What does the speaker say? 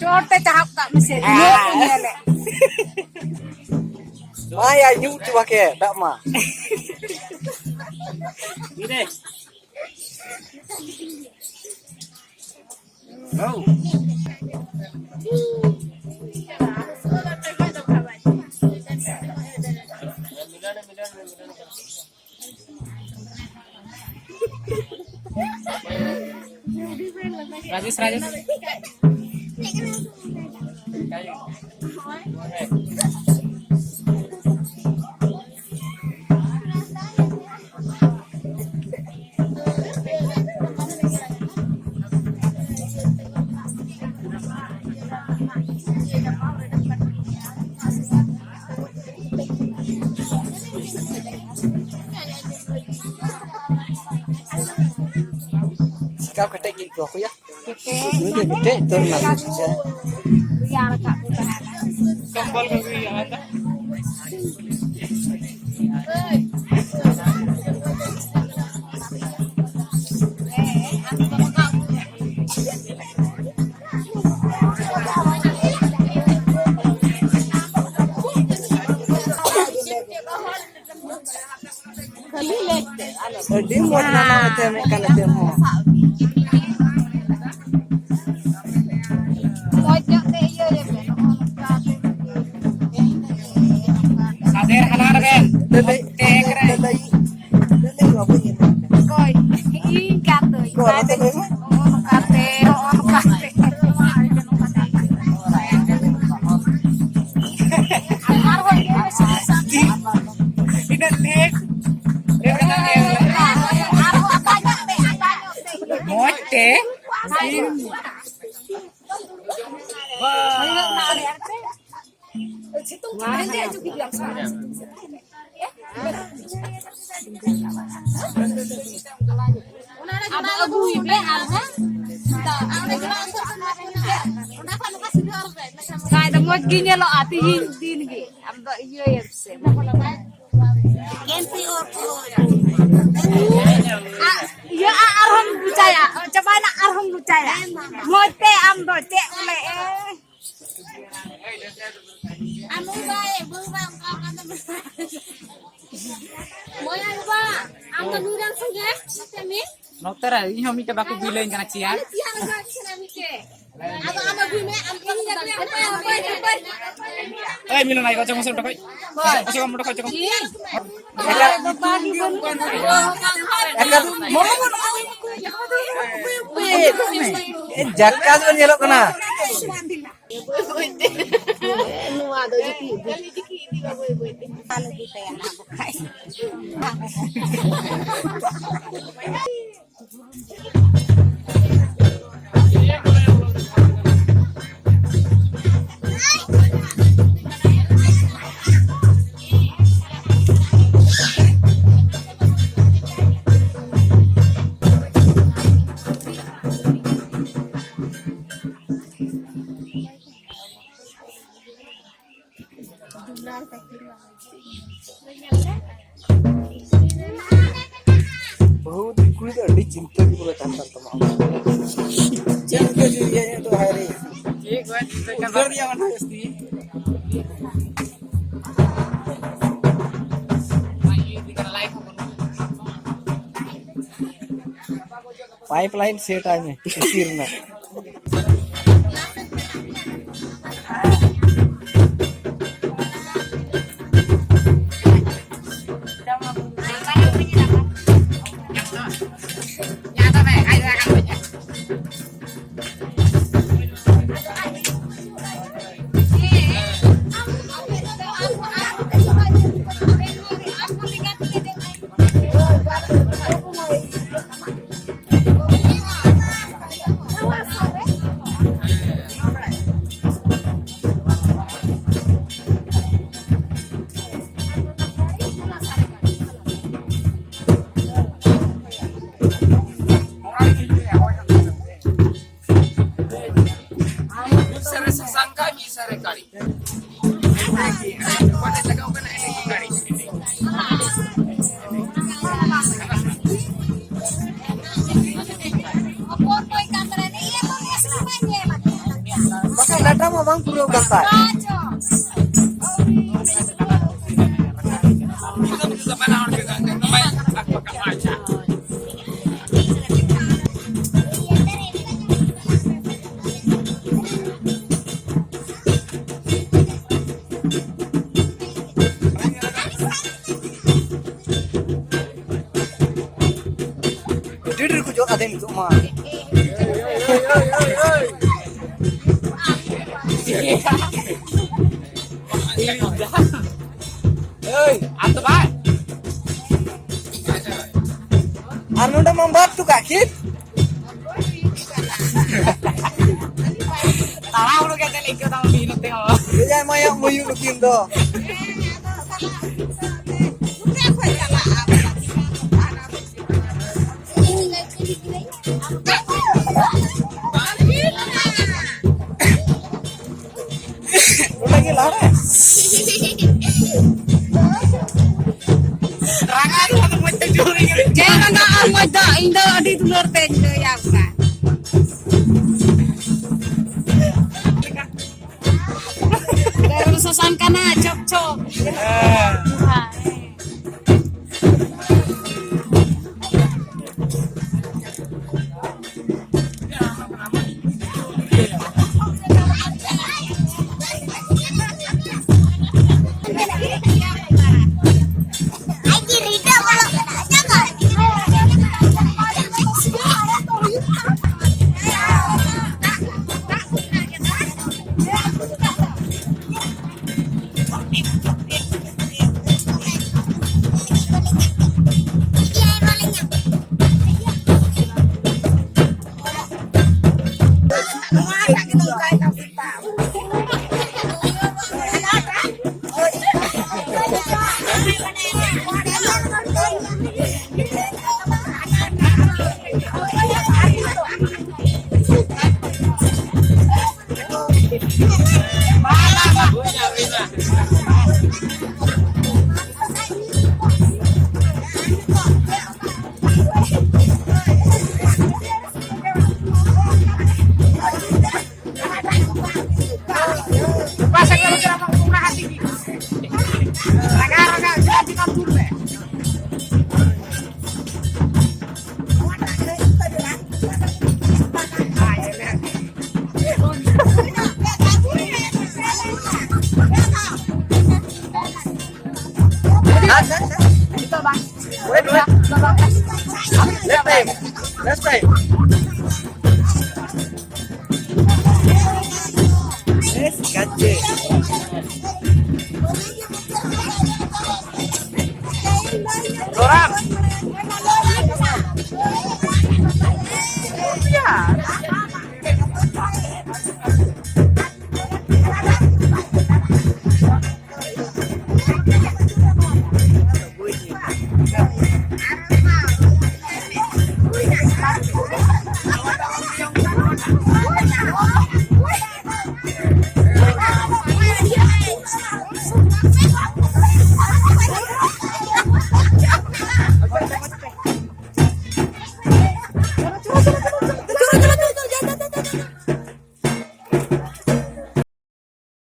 Cote cahap tak mesin. Maya nyut pakai tak mah. Ini. Oh. Rajis. Kau ketek gitu aku ya. Keke. Ketek turun lagi. Ya tak bukan. Kembal kami yang ada. Di muat nama temek kan temo. Sader halar kan. Tapi Abu ibe alha. Kai da moj ginya lo ati hin din gi. Am do iyo yepse. Kenti or ya arham bucaya. Coba na arham bucaya. Mote am do cek ole Anu bae beurang kata Moya ba am do nurang sunge temi Nokter ini kami ke baku bilain kana cia. Cia na kana mike Aku ama gume am ini apa Eh milan ai kocok masuk dokoi. Kocok kamu dokoi cok. Jakas kan nyelok kena. बहुत कुछ अड़ी चिंता की बोला चाहता था मां चल के ये तो है रे एक बार चिंता कर दिया ना इसकी पाइपलाइन सेट आहे में किरना Data memang perlu gambar. Duduk kujo ada itu mah. Hei, antu pak. Anu udah membantu kaki. Tahu lu kata lagi tahu binut tengok. Dia mau yang mau yuk lukin do. Lagi lara. Rangan kamu mau curi. Jangan nak amat dah Indo di tulur tenda ya bukan. Baru sasangka na cok. Pasang kalau kira mau murah hati. Raga jadi kan dulu. Wait, wait. Left time. Left time. Yes, gotcha. Dorang.